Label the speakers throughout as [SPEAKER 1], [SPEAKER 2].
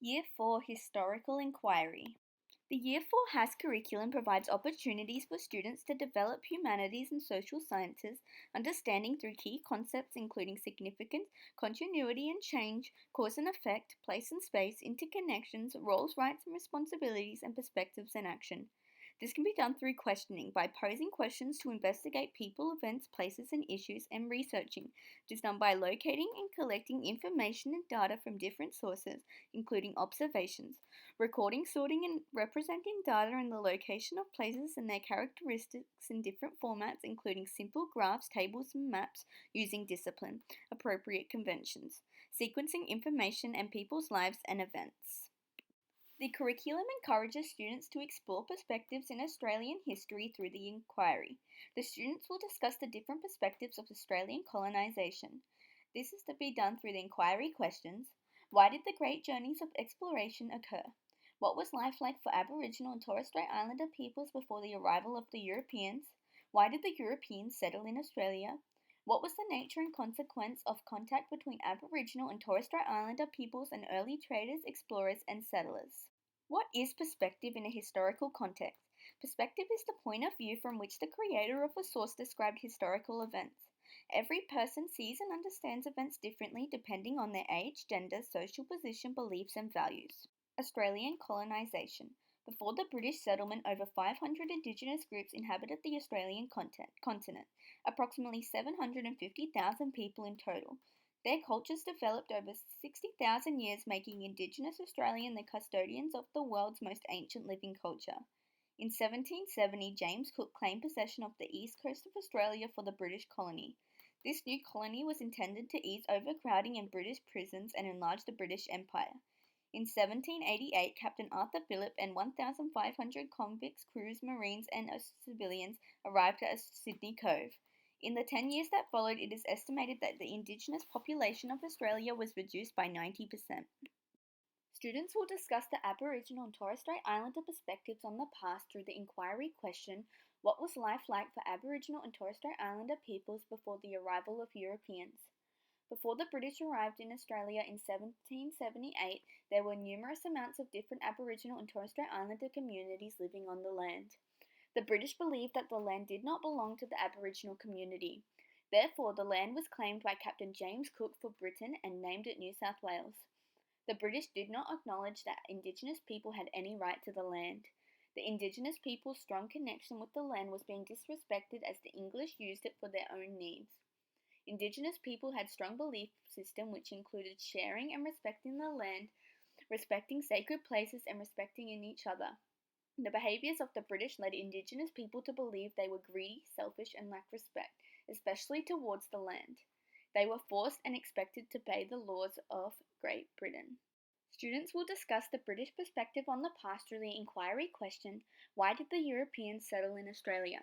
[SPEAKER 1] Year 4 Historical Inquiry. The Year 4 HAS curriculum provides opportunities for students to develop humanities and social sciences understanding through key concepts including significance, continuity and change, cause and effect, place and space, interconnections, roles, rights and responsibilities, and perspectives and action. This can be done through questioning by posing questions to investigate people, events, places, and issues, and researching. It is done by locating and collecting information and data from different sources, including observations, recording, sorting, and representing data in the location of places and their characteristics in different formats, including simple graphs, tables, and maps, using discipline, appropriate conventions, sequencing information and people's lives and events. The curriculum encourages students to explore perspectives in Australian history through the inquiry. The students will discuss the different perspectives of Australian colonisation. This is to be done through the inquiry questions. Why did the great journeys of exploration occur? What was life like for Aboriginal and Torres Strait Islander peoples before the arrival of the Europeans? Why did the Europeans settle in Australia? What was the nature and consequence of contact between Aboriginal and Torres Strait Islander peoples and early traders, explorers, and settlers? What is perspective in a historical context? Perspective is the point of view from which the creator of a source described historical events. Every person sees and understands events differently depending on their age, gender, social position, beliefs, and values. Australian colonisation. Before the British settlement, over 500 Indigenous groups inhabited the Australian continent, approximately 750,000 people in total. Their cultures developed over 60,000 years, making Indigenous Australian the custodians of the world's most ancient living culture. In 1770, James Cook claimed possession of the east coast of Australia for the British colony. This new colony was intended to ease overcrowding in British prisons and enlarge the British Empire. In 1788, Captain Arthur Phillip and 1,500 convicts, crews, marines, and civilians arrived at Sydney Cove. In the 10 years that followed, it is estimated that the Indigenous population of Australia was reduced by 90%. Students will discuss the Aboriginal and Torres Strait Islander perspectives on the past through the inquiry question, what was life like for Aboriginal and Torres Strait Islander peoples before the arrival of Europeans? Before the British arrived in Australia in 1778, there were numerous amounts of different Aboriginal and Torres Strait Islander communities living on the land. The British believed that the land did not belong to the Aboriginal community. Therefore, the land was claimed by Captain James Cook for Britain and named it New South Wales. The British did not acknowledge that Indigenous people had any right to the land. The Indigenous people's strong connection with the land was being disrespected as the English used it for their own needs. Indigenous people had strong belief system which included sharing and respecting the land, respecting sacred places, and respecting in each other. The behaviours of the British led Indigenous people to believe they were greedy, selfish, and lacked respect, especially towards the land. They were forced and expected to obey the laws of Great Britain. Students will discuss the British perspective on the past through the inquiry question, why did the Europeans settle in Australia?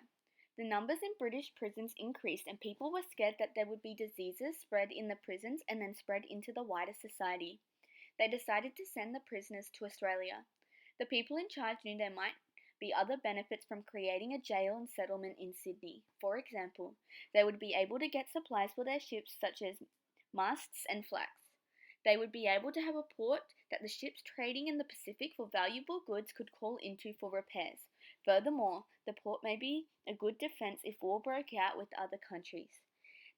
[SPEAKER 1] The numbers in British prisons increased and people were scared that there would be diseases spread in the prisons and then spread into the wider society. They decided to send the prisoners to Australia. The people in charge knew there might be other benefits from creating a jail and settlement in Sydney. For example, they would be able to get supplies for their ships such as masts and flax. They would be able to have a port that the ships trading in the Pacific for valuable goods could call into for repairs. Furthermore, the port may be a good defense if war broke out with other countries.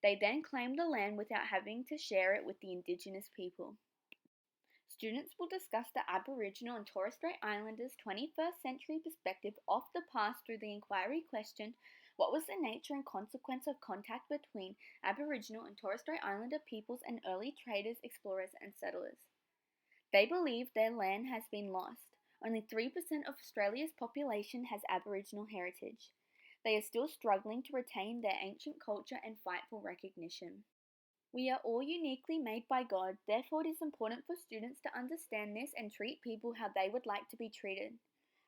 [SPEAKER 1] They then claimed the land without having to share it with the Indigenous people. Students will discuss the Aboriginal and Torres Strait Islanders' 21st century perspective of the past through the inquiry question, what was the nature and consequence of contact between Aboriginal and Torres Strait Islander peoples and early traders, explorers, and settlers? They believe their land has been lost. Only 3% of Australia's population has Aboriginal heritage. They are still struggling to retain their ancient culture and fight for recognition. We are all uniquely made by God, therefore it is important for students to understand this and treat people how they would like to be treated.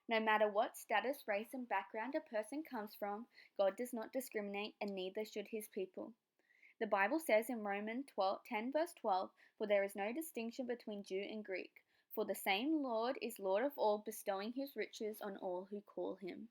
[SPEAKER 1] No matter what status, race, and background a person comes from, God does not discriminate, and neither should his people. The Bible says in Romans 10 verse 12, "For there is no distinction between Jew and Greek, for the same Lord is Lord of all, bestowing his riches on all who call him."